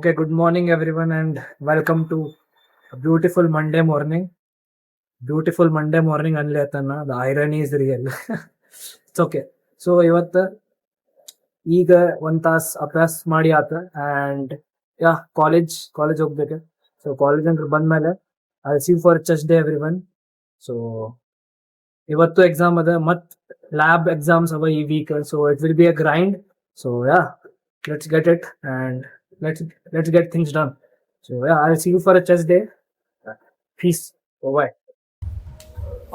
Okay, good morning everyone and welcome to a beautiful Monday morning. Beautiful Monday morning ಅನ್ಲೇತನ. The irony is real. It's okay. So ಇವತ್ತು ಈಗ ಒಂದ್ ತಾಸ್ ಅಭ್ಯಾಸ ಮಾಡಿ ಆತ and ಕಾಲೇಜ್ ಹೋಗ್ಬೇಕು. ಸೊ ಕಾಲೇಜ್ ಅಂತ ಬಂದ್ಮೇಲೆ I see for chest day everyone. So ಇವತ್ತು ಎಕ್ಸಾಮ್ ಅದ ಮತ್ ಲ್ಯಾಬ್ ಎಕ್ಸಾಮ್ಸ್ ಅವ ಈ week. So it will be a grind. So let's get it and let's get things done. So I'll see you for a chess day. Peace. Bye.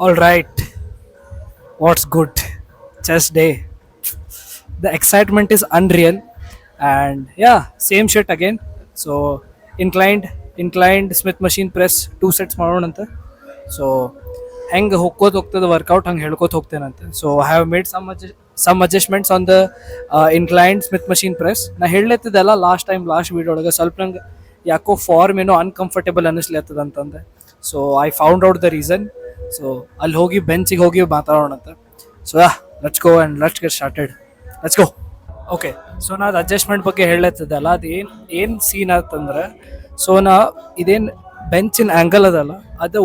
All right, what's good? Chess day. The excitement is unreal, and same shit again. So inclined Smith machine press 2 sets ಮಾಡೋಣಂತ. So ಹೆಂಗೆ ಹೋಗ್ತದೆ workout ಹಂಗೆ ಹೇಳ್ಕೊತ ಹೋಗ್ತೇನಂತೆ. So I have made some adjustments on the inclined smith machine press. ನಾ ಹೇಳತ್ತಿದ್ದೆಲ್ಲ last video ಒಳಗೆ ಸ್ವಲ್ಪ ನಂಗೆ ಯಾಕೋ ಫಾರ್ಮ್ ಏನೋ ಅನ್ಕಂಫರ್ಟೇಬಲ್ ಅನ್ನಿಸ್ಲತ್ತದ ಅಂತಂದೆ. So I found out the reason. So ಅಲ್ಲಿ ಹೋಗಿ ಬೆಂಚಿಗೆ ಹೋಗಿ ಮಾತಾಡೋಣಂತ. So let's go and let's get started. Let's go. Okay, so ನಾ ಅದು ಅಡ್ಜಸ್ಟ್ಮೆಂಟ್ ಬಗ್ಗೆ ಹೇಳತ್ತಿದ್ದಲ್ಲ, ಅದು ಏನು ಸೀನ್ ಆತಂದ್ರೆ, ಸೊ ನಾ ಇದೇನು ಬೆಂಚಿನ ಆ್ಯಂಗಲ್ ಅದಲ್ಲ, ಅದು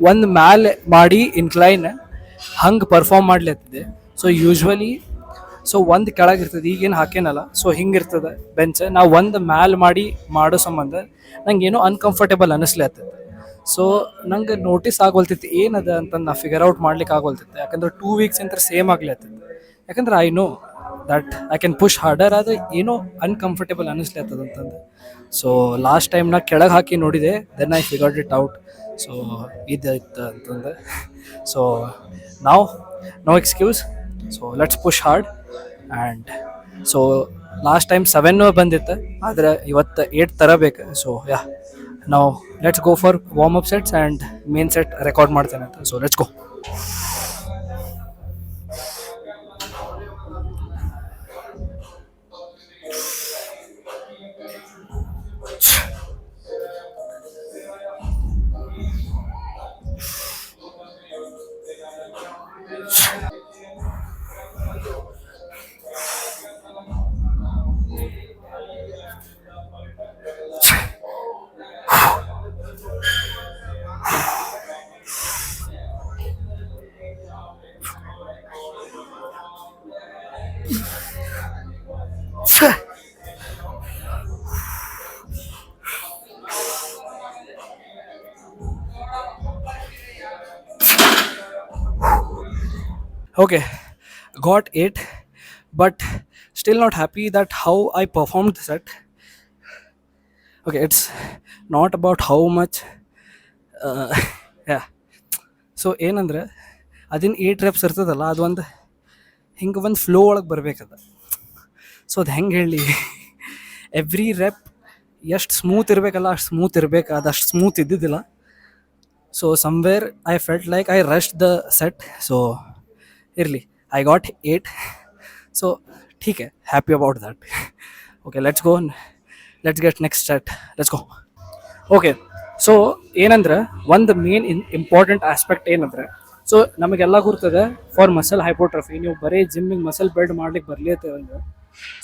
ಒಂದು ಮ್ಯಾಲೆ ಮಾಡಿ ಇನ್ಕ್ಲೈನ್ ಹಂಗೆ ಪರ್ಫಾರ್ಮ್ ಮಾಡ್ಲತ್ತಿದೆ. ಸೊ ಯೂಶ್ವಲಿ ಒಂದು ಕೆಳಗಿರ್ತದೆ, ಈಗೇನು ಹಾಕೇನಲ್ಲ, ಸೊ ಹಿಂಗಿರ್ತದೆ ಬೆಂಚ್. ನಾವು ಒಂದು ಮ್ಯಾಲೆ ಮಾಡೋ ಸಂಬಂಧ ನಂಗೆ ಏನೋ ಅನ್ಕಂಫರ್ಟೇಬಲ್ ಅನ್ನಿಸ್ಲತ್ತದ. ಸೊ ನಂಗೆ ನೋಟಿಸ್ ಆಗೋಲ್ತಿತ್ತು ಏನದ ಅಂತ ನಾ ಫಿಗರ್ ಔಟ್ ಮಾಡ್ಲಿಕ್ಕೆ ಆಗೋಲ್ತಿತ್ತು. ಯಾಕಂದ್ರೆ 2 weeks ಅಂತ ಸೇಮ್ ಆಗ್ಲತ್ತದ. ಯಾಕಂದ್ರೆ I know that I can push order, ಆದರೆ ಏನೋ ಅನ್ಕಂಫರ್ಟೇಬಲ್ ಅನ್ನಿಸ್ಲತ್ತದ ಅಂತಂದು. ಸೊ ಲಾಸ್ಟ್ ಟೈಮ್ ನಾ ಕೆಳಗೆ ಹಾಕಿ ನೋಡಿದೆ, then I figured it out. So ಇದಾಯ್ತು ಅಂತಂದು. So no excuse. So let's push hard. And so last time 7 ಬಂದಿತ್ತು, ಆದರೆ ಇವತ್ತು 8 ತರಬೇಕು. ಸೊ ನಾವು let's go for warm up sets and main set record ಮಾಡ್ತೇನೆ ಅಂತ. So let's go. Okay, got 8, but still not happy that how I performed the set. Okay, it's not about how much. So ಏನಂದ್ರೆ ಅದೇನು 8 reps ಇರ್ತದಲ್ಲ, ಅದು ಹಿಂಗೆ ಒಂದು flow ಒಳಗೆ ಬರಬೇಕದ. So ಅದು ಹೆಂಗೆ ಹೇಳಿ, ಎವ್ರಿ ರೆಪ್ ಎಷ್ಟು ಸ್ಮೂತ್ ಇರಬೇಕಲ್ಲ ಅಷ್ಟು ಸ್ಮೂತ್ ಇರಬೇಕು, ಅದು ಅಷ್ಟು ಸ್ಮೂತ್ ಇದ್ದಿದ್ದಿಲ್ಲ. So somewhere I felt like I ರಶ್ಡ್ the set. So ಇರಲಿ, ಐ ಗಾಟ್ 8. ಸೊ ठीक है, happy about that. Okay, let's go, let's get next set. Let's go. Okay, so ಏನಂದ್ರೆ ಒಂದು ಮೇನ್ ಇಂಪಾರ್ಟೆಂಟ್ ಆಸ್ಪೆಕ್ಟ್ ಏನಂದ್ರೆ, ಸೊ ನಮಗೆಲ್ಲ ಗೊತ್ತದೆ for muscle ಹೈಪೋಟ್ರಫಿ, ನೀವು ಬರೀ ಜಿಮ್ಮಿಗೆ muscle build ಮಾಡ್ಲಿಕ್ಕೆ ಬರಲಿತ್ತೆ ಅಂದ್ರೆ,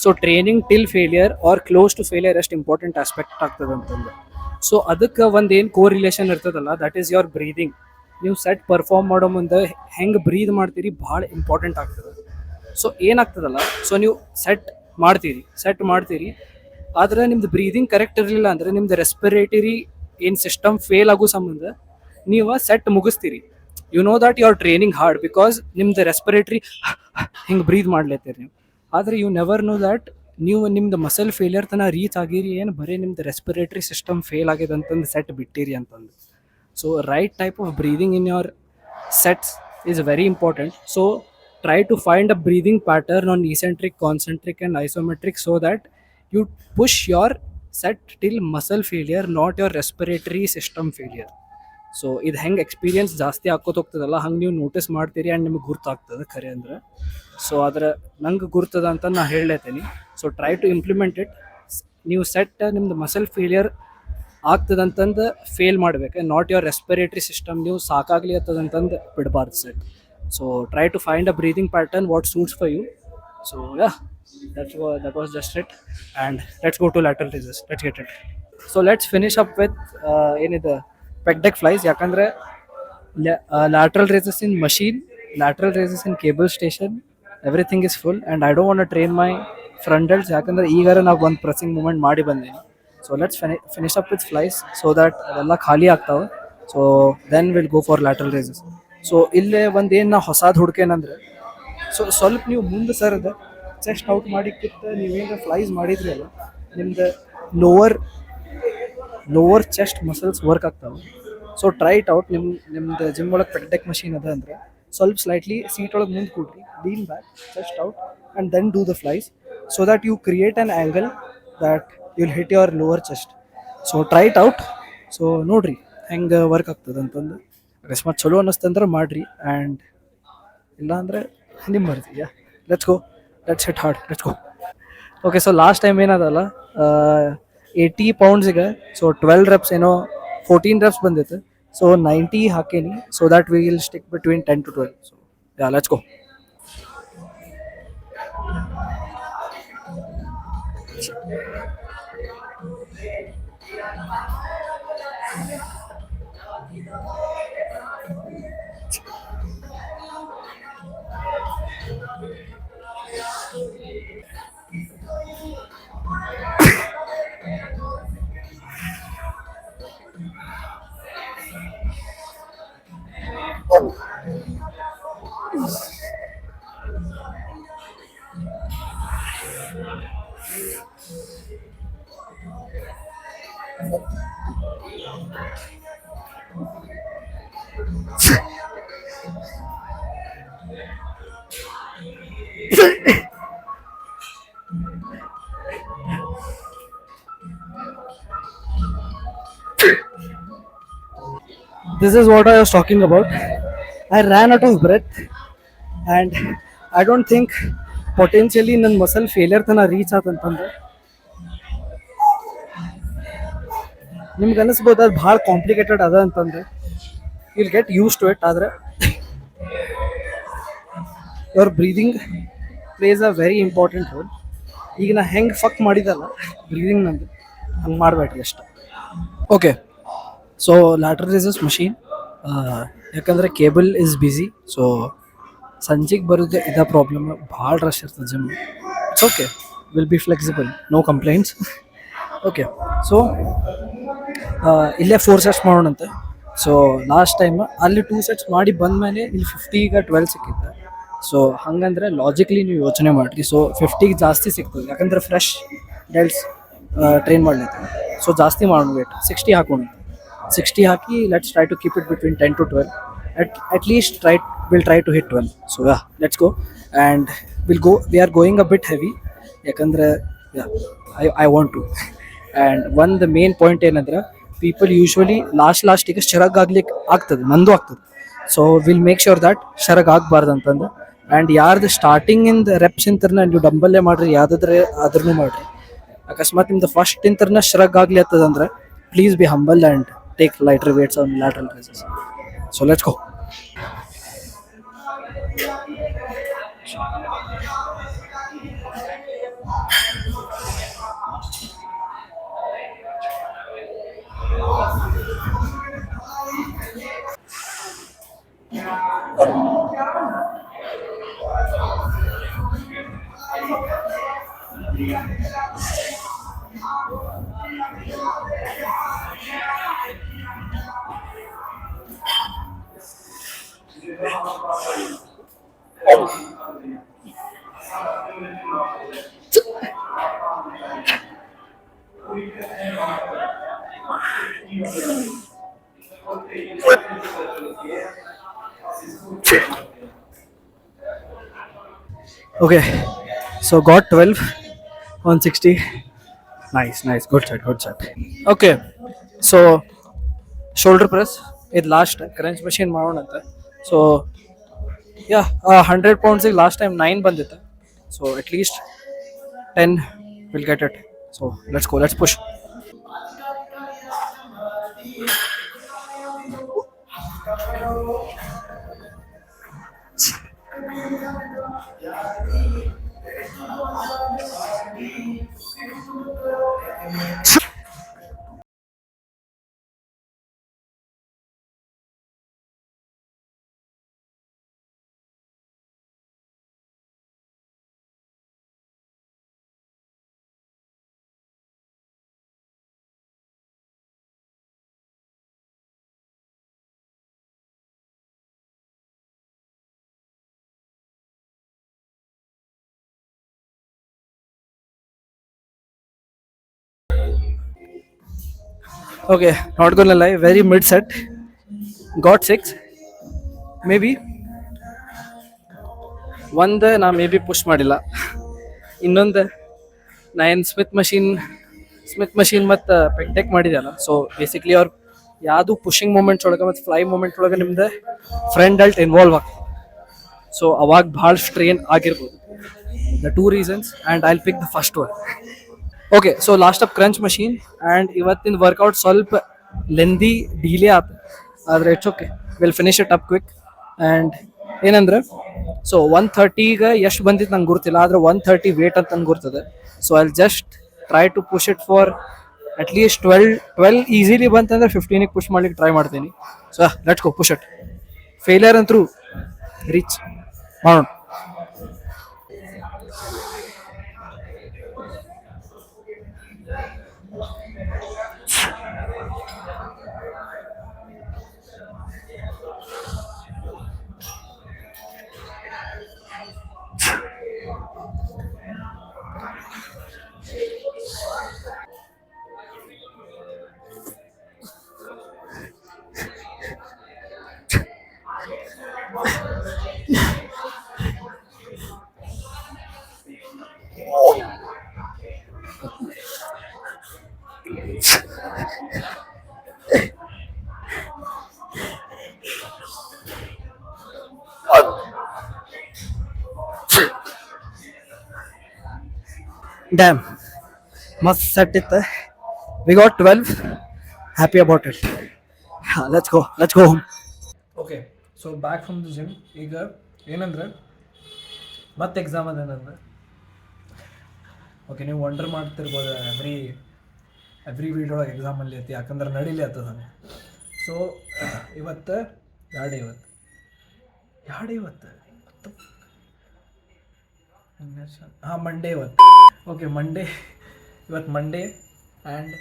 so training till failure or close to failure ಎಷ್ಟು ಇಂಪಾರ್ಟೆಂಟ್ ಆಸ್ಪೆಕ್ಟ್ ಆಗ್ತದೆ ಅಂತಂದ್ರೆ, ಸೊ ಅದಕ್ಕೆ ಒಂದು ಏನು ಕೋ ರಿಲೇಷನ್ ಇರ್ತದಲ್ಲ, ದಟ್ ಈಸ್ ಯುವರ್ ಬ್ರೀದಿಂಗ್. ನೀವು ಸೆಟ್ ಪರ್ಫಾರ್ಮ್ ಮಾಡೋ ಮುಂದೆ ಹೆಂಗೆ ಬ್ರೀದ್ ಮಾಡ್ತೀರಿ ಭಾಳ ಇಂಪಾರ್ಟೆಂಟ್ ಆಗ್ತದೆ. ಸೊ ಏನಾಗ್ತದಲ್ಲ, ಸೊ ನೀವು ಸೆಟ್ ಮಾಡ್ತೀರಿ ಆದರೆ ನಿಮ್ದು ಬ್ರೀದಿಂಗ್ ಕರೆಕ್ಟ್ ಇರಲಿಲ್ಲ ಅಂದರೆ ನಿಮ್ದು ರೆಸ್ಪಿರೇಟರಿ ಏನು ಸಿಸ್ಟಮ್ ಫೇಲ್ ಆಗೋ ಸಂಬಂಧ ನೀವು ಸೆಟ್ ಮುಗಿಸ್ತೀರಿ. You know that you are training hard because ನಿಮ್ದು ರೆಸ್ಪಿರೇಟರಿ ಹಿಂಗೆ ಬ್ರೀದ್ ಮಾಡ್ಲತ್ತೀರಿ ನೀವು. ಆದರೆ ಯು ನೆವರ್ ನೋ ದ್ಯಾಟ್ ನೀವು ನಿಮ್ದು ಮಸಲ್ ಫೇಲಿಯರ್ ತನಕ ರೀಚ್ ಆಗಿರಿ, ಏನು ಬರೀ ನಿಮ್ದು ರೆಸ್ಪಿರೇಟರಿ ಸಿಸ್ಟಮ್ ಫೇಲ್ ಆಗಿದೆ ಅಂತಂದು ಸೆಟ್ ಬಿಟ್ಟಿರಿ ಅಂತಂದು. So right type of breathing in your sets is very important. So try to find a breathing pattern on eccentric, concentric and isometric so that you push your set till muscle failure, not your respiratory system failure. So ಇದು ಹೆಂಗೆ experience ಜಾಸ್ತಿ ಹಾಕೋತ ಹೋಗ್ತದಲ್ಲ, ಹಂಗೆ ನೀವು notice ಮಾಡ್ತೀರಿ and ನಿಮಗೆ ಗುರ್ತಾಗ್ತದೆ ಖರೆ ಅಂದ್ರೆ. ಸೊ ಅದರ ನಂಗೆ ಗುರ್ತದ ಅಂತ ನಾ ಹೇಳತ್ತೀನಿ. So try to implement it. ನೀವು ಸೆಟ್ ನಿಮ್ದು ಮಸಲ್ ಫೇಲಿಯರ್ ಆಗ್ತದಂತಂದು ಫೇಲ್ ಮಾಡ್ಬೇಕು, ನಾಟ್ ಯುವರ್ ರೆಸ್ಪಿರೇಟರಿ ಸಿಸ್ಟಮ್ ನೀವು ಸಾಕಾಗ್ಲಿ ಅಂತಂದು ಬಿಡಬಾರ್ದು set. So try to find a breathing pattern what suits for you. So That was just it. And let's go to lateral raises. Let's get it. So let's finish up with ಏನಿದೆ pec deck flies. ಯಾಕಂದ್ರೆ lateral raises in machine, lateral raises in cable station, everything is full, and I don't want to train my frontals ಯಾಕಂದ್ರೆ ಈಗಾರ ನಾವು ಒಂದು pressing movement ಮಾಡಿ ಬಂದೀನಿ. So let's finish up with flies so that ಅದೆಲ್ಲ ಖಾಲಿ ಆಗ್ತಾವೆ. So then we'll go for lateral raises. So ಇಲ್ಲೇ ಒಂದು ಏನು ನಾ ಹೊಸಾದ್ ಹುಡ್ಕೇನಂದ್ರೆ, ಸೊ ಸ್ವಲ್ಪ ನೀವು ಮುಂದೆ ಸರದ ಚೆಸ್ಟ್ ಔಟ್ ಮಾಡಿಕ್ಕಿಂತ ನೀವೇನು ಫ್ಲೈಸ್ ಮಾಡಿದ್ರಿ ಅಲ್ಲ, ನಿಮ್ದು ಲೋವರ್ ಚೆಸ್ಟ್ ಮಸಲ್ಸ್ ವರ್ಕ್ ಆಗ್ತಾವೆ. So try it out. ನಿಮ್ದು ಜಿಮ್ ಒಳಗೆ ಪೆಕ್ಡೆಕ್ ಮಷೀನ್ ಅದ ಅಂದ್ರೆ ಸ್ವಲ್ಪ ಸ್ಲೈಟ್ಲಿ ಸೀಟ್ ಒಳಗೆ ಮುಂದೆ ಕೂಡ್ರಿ, lean back, chest out, and then do the flyes so that you create an angle that you'll hit your lower chest. So try it out. So ನೋಡಿರಿ ಹೆಂಗೆ ವರ್ಕ್ ಆಗ್ತದೆ ಅಂತಂದು. ಅಕಸ್ಮಾತ್ ಚಲೋ ಅನ್ನಿಸ್ತಂದ್ರೆ ಮಾಡಿರಿ, ಆ್ಯಂಡ್ ಇಲ್ಲ ಅಂದರೆ ನಿಮ್ಮ ಮರ್ಜಿ. Let's go, let's hit hard, let's go. Okay, so last time ಏನದಲ್ಲ 80 ಪೌಂಡ್ಸಿಗೆ ಸೊ 12 reps ಏನೋ 14 reps ಬಂದಿತ್ತು. ಸೊ 90 ಹಾಕೇನಿ, so that we will stick between 10 to 12. So let's go. This is what I was talking about. I ran out of breath, and I don't think potentially ನನ್ನ muscle failure ತನ reach ಆತಂತಂದ್ರೆ ನಿಮ್ಗೆ ಅನಿಸ್ಬೋದು ಅದು ಭಾಳ complicated ಅದ ಅಂತಂದ್ರೆ. Will get use to it. ಆದರೆ your breathing plays a very important role. ಈಗ ನಾ ಹೆಂಗೆ ಫಕ್ ಮಾಡಿದಲ್ಲ ಬ್ರೀದಿಂಗ್ ನಂದು, ಹಂಗೆ ಮಾಡಬೇಡ್ರಿ ಅಷ್ಟೆ. Okay, so lateral raises machine, ಯಾಕಂದರೆ ಕೇಬಲ್ ಇಸ್ ಬಿಸಿ. ಸೊ ಸಂಜೆಗೆ ಬರೋದು ಇದೇ ಪ್ರಾಬ್ಲಮ್, ಭಾಳ ರಶ್ ಇರ್ತದೆ gym. It's okay, will be flexible, no complaints. Okay, so ಇಲ್ಲೇ 4 sets ಮಾಡೋಣಂತೆ. ಸೊ ಲಾಸ್ಟ್ ಟೈಮ್ ಅಲ್ಲಿ 2 sets ಮಾಡಿ ಬಂದಮೇಲೆ ಇಲ್ಲಿ 50ಗೆ 12 ಸಿಕ್ಕಿತ್ತು. ಸೊ ಹಂಗಂದ್ರೆ ಲಾಜಿಕ್ಲಿ ನೀವು ಯೋಚನೆ ಮಾಡಿರಿ. ಸೊ 50ಗೆ ಜಾಸ್ತಿ ಸಿಗ್ತದೆ, ಯಾಕಂದ್ರೆ ಫ್ರೆಶ್ ಡೆಲ್ಸ್ ಟ್ರೈನ್ ಮಾಡ್ಲೈತೆ. ಸೊ ಜಾಸ್ತಿ ಮಾಡೋಣ, ವೇಟ್ 60 ಹಾಕೋಣ. 60 ಹಾಕಿ let's try to keep it between 10 to 12. At least we'll try to hit 12. So yeah, let's go. And we are going a bit heavy yakandre I want to. And the main point ಏನಂದ್ರೆ, people usually last ಗೆ ಶರಗ್ ಆಗ್ಲಿಕ್ಕೆ ಆಗ್ತದೆ, ನಂದು ಆಗ್ತದೆ. So will make sure that ಶರಗ್ ಆಗ್ಬಾರ್ದು ಅಂತಂದು. And ಯಾರ್ದು ಸ್ಟಾರ್ಟಿಂಗ್ ಇಂದ ರೆಪ್ಸ್ ಇಂತರ್ನ ನೀವು ಡಂಬಲ್ಲೇ ಮಾಡ್ರಿ, ಯಾವುದಾದ್ರೆ ಆದ್ರೂ ಮಾಡ್ರಿ. ಅಕಸ್ಮಾತ್ ನಿಮ್ದು ಫಸ್ಟ್ ಇಂತರ್ನ ಶರಗ್ ಆಗ್ಲಿ ಅಂತದಂದ್ರೆ please be humble and take lighter weights on lateral raises. So let's go. Okay, so got 12 on 60. Nice, good set. Okay, so shoulder press ಇದು ಲಾಸ್ಟ್ ಕ್ರಂಚ್ ಮಷೀನ್ ಮಾಡೋಣ ಅಂತ. ಸೊ 100 pounds ಲಾಸ್ಟ್ ಟೈಮ್ 9 ಬಂದಿತ್ತು. So at least 10 will get it. So let's go, let's push. Okay, not gonna lie, very mid set. Got 6. Maybe ಒಂದು ನಾ may be push ಮಾಡಿಲ್ಲ. ಇನ್ನೊಂದು ನಾ ಏನು ಸ್ಮಿತ್ ಮಷೀನ್ ಮತ್ತು ಪೆಕ್ಟೆಕ್ ಮಾಡಿದೆಯಲ್ಲ. ಸೊ ಬೇಸಿಕ್ಲಿ ಅವ್ರು ಯಾವುದು ಪುಷಿಂಗ್ ಮೂಮೆಂಟ್ಸ್ ಒಳಗೆ ಮತ್ತು ಫ್ಲೈ ಮೂಮೆಂಟ್ ಒಳಗೆ ನಿಮ್ದು ಫ್ರಂಟ್ ಅಲ್ಟ್ ಇನ್ವಾಲ್ವ್ ಆಗ್ತದೆ. ಸೊ ಅವಾಗ ಭಾಳ ಸ್ಟ್ರೇನ್ ಆಗಿರ್ಬೋದು. The two reasons and I will pick the first one. Okay, so last up crunch machine and ಇವತ್ತಿನ ವರ್ಕೌಟ್ ಸ್ವಲ್ಪ ಲೆಂದಿ ಡಿಲೇ ಆಯ್ತು, ಆದರೆ it's okay, will finish it up quick. And ಏನಂದ್ರೆ, so 130ಗೆ ಎಷ್ಟು ಬಂದಿತ್ತು ನಂಗೆ ಗೊತ್ತಿಲ್ಲ, ಆದರೆ 130 ವೇಟ್ ಅಂತ ನಂಗೆ ಗೊತ್ತದೆ. So I just try to push it for at least 12 easily ಬಂತಂದ್ರೆ 15ಗೆ ಪುಷ್ ಮಾಡ್ಲಿಕ್ಕೆ ಟ್ರೈ ಮಾಡ್ತೀನಿ. So let's go, push it. Failure ಅಂತರೂ ರೀಚ್ ಮಾಡೋಣ. ಡ್ಯಾಮ್ ಮಸ್ತ್ ಸೆಟ್ ಇತ್ತು. We got 12. Happy about it. Let's go home. Okay, so back from the gym. ಈಗ ಏನಂದ್ರೆ ಮತ್ತೆ ಎಕ್ಸಾಮ್ ಅದೇನಂದ್ರೆ, ಓಕೆ, ನೀವು ವಂಡರ್ ಮಾಡ್ತಿರ್ಬೋದು ಎವ್ರಿ ವೀಡಿಯೊಳಗೆ ಎಕ್ಸಾಮಲ್ಲಿ ಐತಿ, ಯಾಕಂದ್ರೆ ನಡೀಲಿ ಆಗ್ತದ. ಸೊ ಇವತ್ತು ಮಂಡೇ ಇವತ್ತು. ಓಕೆ, ಇವತ್ತು ಮಂಡೇ ಆ್ಯಂಡ್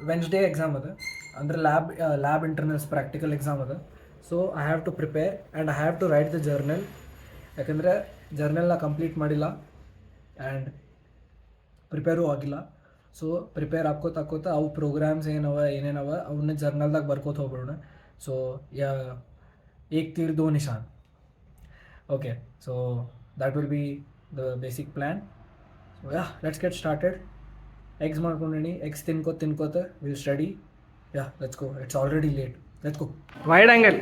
ವೆನ್ಸ್ಡೇ ಎಕ್ಸಾಮ್ ಅದ, ಅಂದರೆ ಲ್ಯಾಬ್ ಇಂಟರ್ನಲ್ಸ್ ಪ್ರಾಕ್ಟಿಕಲ್ ಎಕ್ಸಾಮ್ ಅದ. So I have to prepare and I have to write the journal, ಯಾಕಂದರೆ ಜರ್ನಲ್ನ ಕಂಪ್ಲೀಟ್ ಮಾಡಿಲ್ಲ ಆ್ಯಂಡ್ ಪ್ರಿಪೇರೂ ಆಗಿಲ್ಲ. ಸೊ ಪ್ರಿಪೇರ್ ಹಾಕೋತ ಅವು ಪ್ರೋಗ್ರಾಮ್ಸ್ ಏನೇನವ ಅವನ್ನ ಜರ್ನಲ್ದಾಗ ಬರ್ಕೋತ ಹೋಗ್ಬಿಡೋಣ. ಸೊ ಏಕ್ ತೀರ್ ದೋ ನಿಶಾನ್. Okay, so that will be the basic plan. So yeah, let's get started. Eggs ಮಾಡ್ಕೊಂಡಿ, eggs ತಿನ್ಕೋತ we'll study. Yeah, let's go. It's already late. Let's go. Wide angle.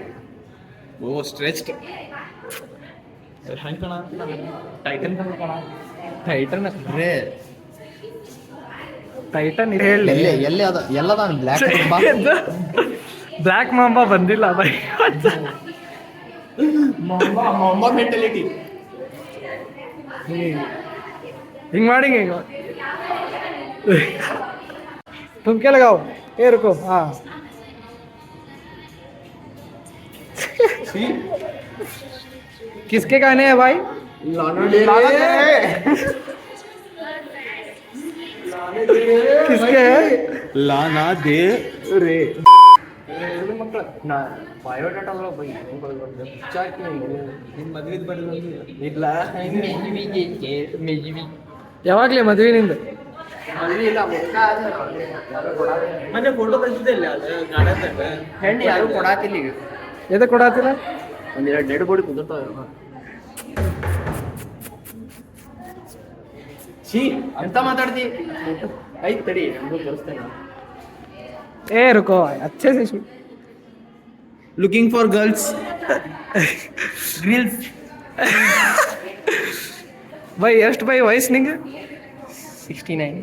Oh, stretched. ಹ್ಯಾಂಗ್ ಕಣ tighten ಹೇಳಿ ಎಲ್ಲಿ ಅದ ಎಲ್ಲದ ಬ್ಲ್ಯಾಕ್ ಮಾಂಬಾ ಬಂದಿಲ್ಲ by. Mamba mentality ಹಿಂಗೆ ಮಾಡಿ तुम क्या लगाओ, ये रुको. हाँ, किसके गाने हैं भाई? किसके है? लाना दे रे ಬಯೋಡಾಟಾ ಯಾವಾಗಲೇ ಮದುವೆ ನಿಂದು ಮತ್ತೆ ಫೋಟೋ ತೆಗ್ದಿಲ್ಲ ಹೆಣ್ಣು ಯಾರು ಕೊಡಾತಿಲ್ಲ ಈಗ. ಎದೆ ಕೊಡಾತಿಲ್ಲ, ಒಂದೆರಡು ಡೆಡ್ ಬಾಡಿ ಕುದುರ್ತಾವ. ಛೀ ಅಂತ ಮಾತಾಡ್ತಿ. ಐತ್ ತಡಿ, ನಮಗೂ ತೋರಿಸ್ತೇನೆ. ಏ ರುಕೋ, अच्छे से shoot. Looking for girls grills. ಬೈ ಎಷ್ಟು ಬೈ ವಯಸ್ಸು ನಿಂಗೆ? 69.